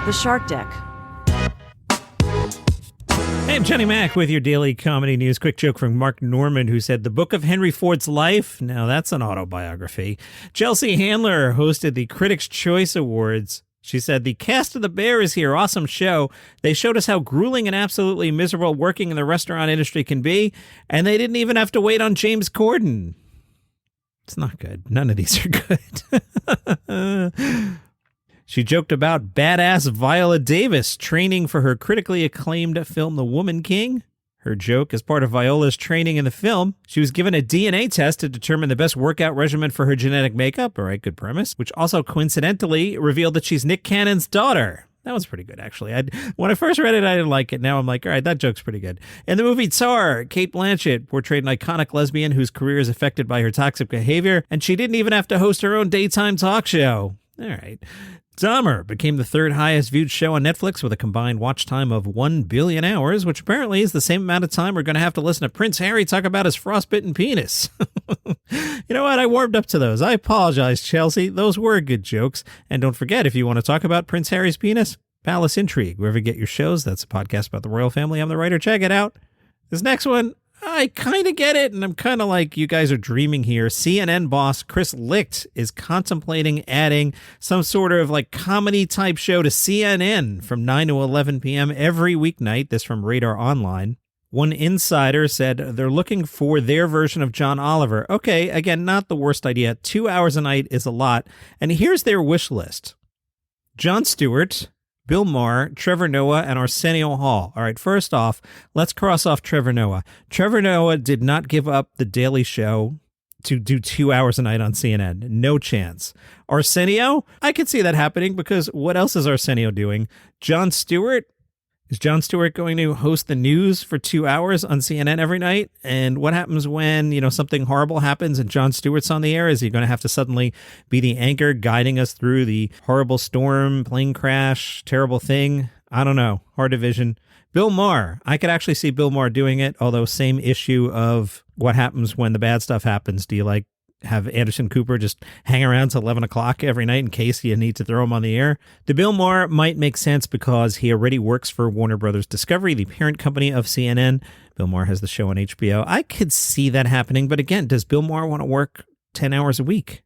The Shark Deck. Hey, I'm Johnny Mac with your daily comedy news. Quick joke from Mark Norman, who said, the book of Henry Ford's life? Now that's an autobiography. Chelsea Handler hosted the Critics' Choice Awards. She said, the cast of The Bear is here. Awesome show. They showed us how grueling and absolutely miserable working in the restaurant industry can be, and they didn't even have to wait on James Corden. It's not good. None of these are good. She joked about badass Viola Davis training for her critically acclaimed film The Woman King. Her joke, as part of Viola's training in the film, she was given a DNA test to determine the best workout regimen for her genetic makeup. All right, good premise. Which also coincidentally revealed that she's Nick Cannon's daughter. That was pretty good, actually. When I first read it, I didn't like it. Now I'm like, all right, that joke's pretty good. In the movie Tar, Cate Blanchett portrayed an iconic lesbian whose career is affected by her toxic behavior, and she didn't even have to host her own daytime talk show. All right. Dahmer became the third highest viewed show on Netflix with a combined watch time of 1 billion hours, which apparently is the same amount of time we're going to have to listen to Prince Harry talk about his frostbitten penis. You know what? I warmed up to those. I apologize, Chelsea. Those were good jokes. And don't forget, if you want to talk about Prince Harry's penis, Palace Intrigue, wherever you get your shows. That's a podcast about the royal family. I'm the writer. Check it out. This next one, I kind of get it, and I'm kind of like, you guys are dreaming here. CNN boss Chris Licht is contemplating adding some sort of like comedy type show to CNN from 9 to 11 p.m. every weeknight. This from Radar Online. One insider said they're looking for their version of John Oliver. Okay, again, not the worst idea. 2 hours a night is a lot. And here's their wish list. Jon Stewart, Bill Maher, Trevor Noah, and Arsenio Hall. All right, first off, let's cross off Trevor Noah. Trevor Noah did not give up The Daily Show to do 2 hours a night on CNN. No chance. Arsenio? I could see that happening because what else is Arsenio doing? Jon Stewart? Is Jon Stewart going to host the news for 2 hours on CNN every night? And what happens when, something horrible happens and Jon Stewart's on the air? Is he going to have to suddenly be the anchor guiding us through the horrible storm, plane crash, terrible thing? I don't know. Hard to vision. Bill Maher. I could actually see Bill Maher doing it, although same issue of what happens when the bad stuff happens. Do you have Anderson Cooper just hang around till 11 o'clock every night in case you need to throw him on the air? The Bill Maher might make sense because he already works for Warner Brothers Discovery, the parent company of CNN. Bill Maher has the show on HBO. I could see that happening, but again, does Bill Maher want to work 10 hours a week?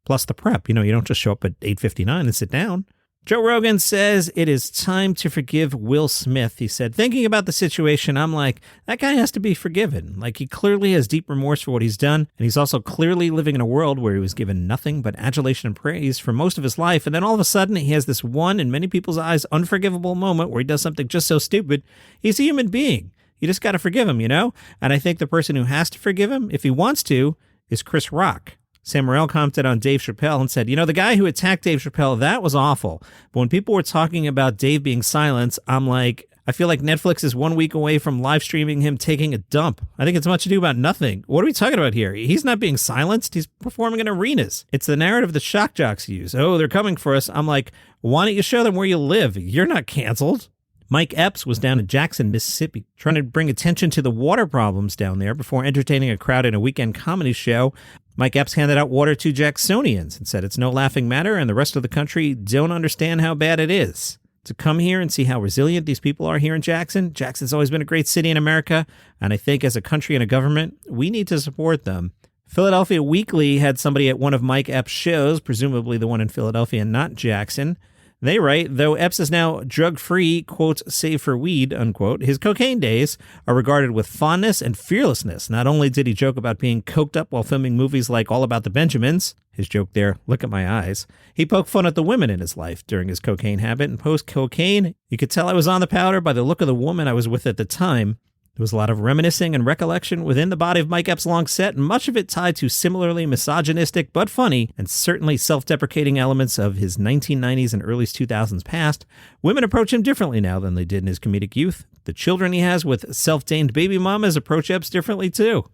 Plus the prep. You don't just show up at 8:59 and sit down. Joe Rogan says it is time to forgive Will Smith. He said, thinking about the situation, I'm like, that guy has to be forgiven. Like, he clearly has deep remorse for what he's done. And he's also clearly living in a world where he was given nothing but adulation and praise for most of his life. And then all of a sudden, he has this one, in many people's eyes, unforgivable moment where he does something just so stupid. He's a human being. You just got to forgive him, And I think the person who has to forgive him, if he wants to, is Chris Rock. Sam Morril commented on Dave Chappelle and said, the guy who attacked Dave Chappelle, that was awful. But when people were talking about Dave being silenced, I'm like, I feel like Netflix is 1 week away from live streaming him taking a dump. I think it's much ado about nothing. What are we talking about here? He's not being silenced. He's performing in arenas. It's the narrative the shock jocks use. Oh, they're coming for us. I'm like, why don't you show them where you live? You're not canceled. Mike Epps was down in Jackson, Mississippi, trying to bring attention to the water problems down there before entertaining a crowd in a weekend comedy show. Mike Epps handed out water to Jacksonians and said it's no laughing matter and the rest of the country don't understand how bad it is. To come here and see how resilient these people are here in Jackson. Jackson's always been a great city in America, and I think as a country and a government, we need to support them. Philadelphia Weekly had somebody at one of Mike Epps' shows, presumably the one in Philadelphia and not Jackson. They write, though Epps is now drug-free, quote, save for weed, unquote, his cocaine days are regarded with fondness and fearlessness. Not only did he joke about being coked up while filming movies like All About the Benjamins, his joke there, look at my eyes, he poked fun at the women in his life during his cocaine habit. And post-cocaine, you could tell I was on the powder by the look of the woman I was with at the time. There was a lot of reminiscing and recollection within the body of Mike Epps' long set, and much of it tied to similarly misogynistic but funny and certainly self-deprecating elements of his 1990s and early 2000s past. Women approach him differently now than they did in his comedic youth. The children he has with self-deigned baby mamas approach Epps differently too.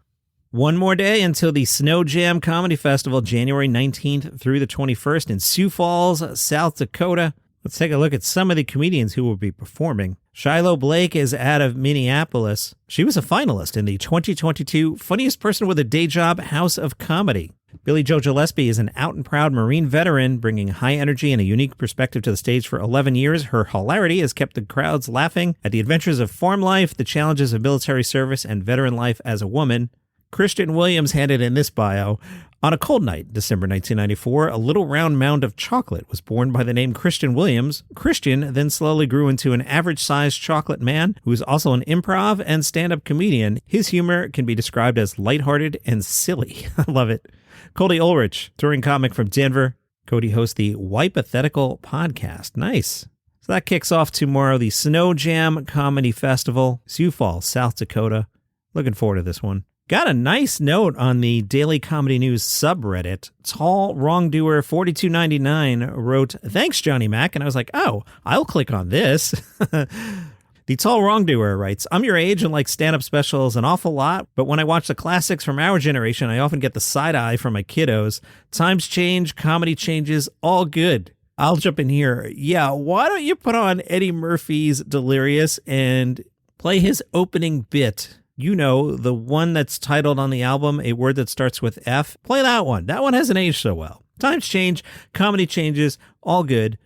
One more day until the Snow Jam Comedy Festival, January 19th through the 21st in Sioux Falls, South Dakota. Let's take a look at some of the comedians who will be performing. Shiloh Blake is out of Minneapolis. She was a finalist in the 2022 Funniest Person with a Day Job House of Comedy. Billy Joe Gillespie is an out and proud Marine veteran, bringing high energy and a unique perspective to the stage for 11 years. Her hilarity has kept the crowds laughing at the adventures of farm life, the challenges of military service, and veteran life as a woman. Christian Williams handed in this bio. On a cold night, December 1994, a little round mound of chocolate was born by the name Christian Williams. Christian then slowly grew into an average-sized chocolate man who is also an improv and stand-up comedian. His humor can be described as lighthearted and silly. I love it. Cody Ulrich, touring comic from Denver. Cody hosts the Hypothetical podcast. Nice. So that kicks off tomorrow, the Snow Jam Comedy Festival, Sioux Falls, South Dakota. Looking forward to this one. Got a nice note on the Daily Comedy News subreddit. Tall Wrongdoer 4299 wrote, "Thanks, Johnny Mac." And I was like, oh, I'll click on this. The Tall Wrongdoer writes, "I'm your age and like stand-up specials an awful lot, but when I watch the classics from our generation, I often get the side eye from my kiddos. Times change, comedy changes, all good." I'll jump in here. Yeah, why don't you put on Eddie Murphy's Delirious and play his opening bit? You know, the one that's titled on the album, A Word That Starts with F. Play that one. That one hasn't aged so well. Times change, comedy changes, all good.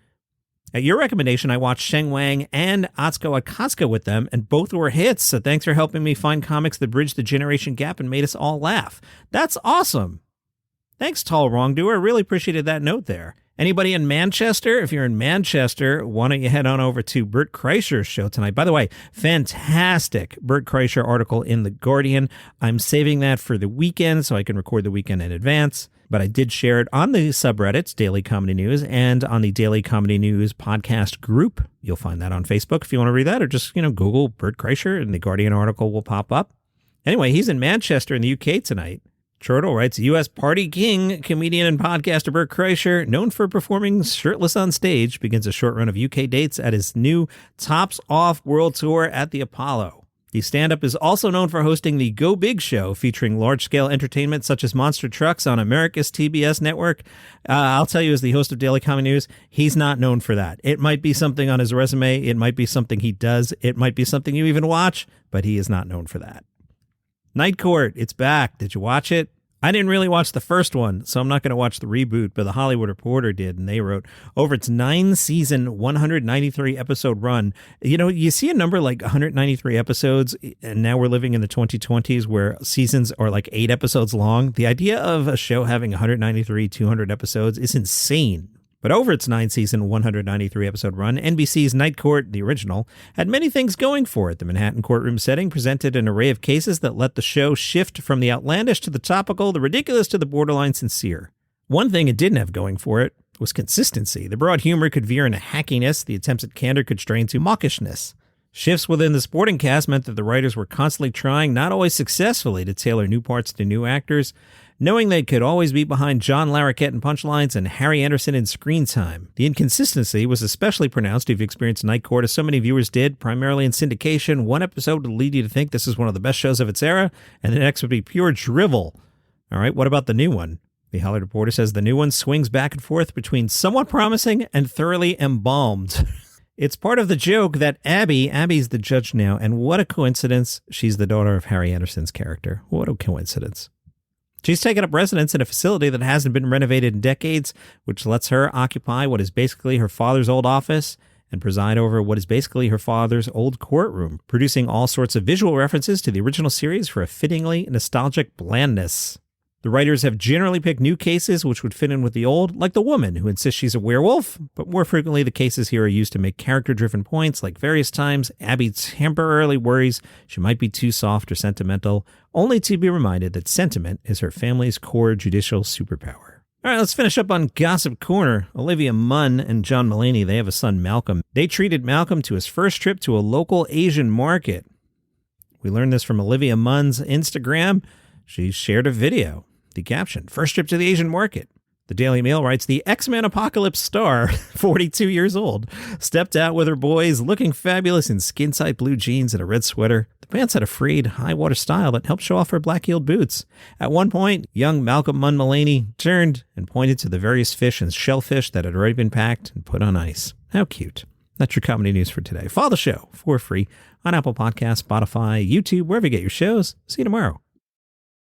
At your recommendation, I watched Sheng Wang and Atsuko Akatsuka with them, and both were hits, so thanks for helping me find comics that bridged the generation gap and made us all laugh. That's awesome. Thanks, Tall Wrongdoer. Really appreciated that note there. Anybody in Manchester? If you're in Manchester, why don't you head on over to Bert Kreischer's show tonight? By the way, fantastic Bert Kreischer article in The Guardian. I'm saving that for the weekend so I can record the weekend in advance. But I did share it on the subreddits, Daily Comedy News, and on the Daily Comedy News podcast group. You'll find that on Facebook if you want to read that, or just, Google Bert Kreischer and the Guardian article will pop up. Anyway, he's in Manchester in the UK tonight. Turtle writes, U.S. Party King, comedian and podcaster Bert Kreischer, known for performing shirtless on stage, begins a short run of UK dates at his new Tops Off World Tour at the Apollo. The stand-up is also known for hosting the Go Big Show, featuring large-scale entertainment such as monster trucks on America's TBS network. I'll tell you, as the host of Daily Comedy News, he's not known for that. It might be something on his resume. It might be something he does. It might be something you even watch, but he is not known for that. Night Court, it's back. Did you watch it? I didn't really watch the first one, so I'm not going to watch the reboot, but The Hollywood Reporter did, and they wrote, over its 9-season, 193-episode run, you see a number like 193 episodes, and now we're living in the 2020s where seasons are like 8 episodes long. The idea of a show having 193, 200 episodes is insane. But over its 9-season, 193-episode run, NBC's Night Court, the original, had many things going for it. The Manhattan courtroom setting presented an array of cases that let the show shift from the outlandish to the topical, the ridiculous to the borderline sincere. One thing it didn't have going for it was consistency. The broad humor could veer into hackiness. The attempts at candor could stray into mawkishness. Shifts within the supporting cast meant that the writers were constantly trying, not always successfully, to tailor new parts to new actors, knowing they could always be behind John Larroquette in punchlines and Harry Anderson in screen time. The inconsistency was especially pronounced if you experienced Night Court, as so many viewers did, primarily in syndication. One episode would lead you to think this is one of the best shows of its era, and the next would be pure drivel. All right, what about the new one? The Hollywood Reporter says the new one swings back and forth between somewhat promising and thoroughly embalmed. It's part of the joke that Abby's the judge now, and what a coincidence, she's the daughter of Harry Anderson's character. What a coincidence. She's taken up residence in a facility that hasn't been renovated in decades, which lets her occupy what is basically her father's old office and preside over what is basically her father's old courtroom, producing all sorts of visual references to the original series for a fittingly nostalgic blandness. The writers have generally picked new cases which would fit in with the old, like the woman who insists she's a werewolf, but more frequently the cases here are used to make character-driven points, like various times Abby temporarily worries she might be too soft or sentimental, only to be reminded that sentiment is her family's core judicial superpower. All right, let's finish up on Gossip Corner. Olivia Munn and John Mulaney, they have a son, Malcolm. They treated Malcolm to his first trip to a local Asian market. We learned this from Olivia Munn's Instagram. She shared a video. The caption, first trip to the Asian market. The Daily Mail writes, the X-Men Apocalypse star, 42 years old, stepped out with her boys looking fabulous in skin-tight blue jeans and a red sweater. The pants had a frayed, high-water style that helped show off her black-heeled boots. At one point, young Malcolm Mulaney turned and pointed to the various fish and shellfish that had already been packed and put on ice. How cute. That's your comedy news for today. Follow the show for free on Apple Podcasts, Spotify, YouTube, wherever you get your shows. See you tomorrow.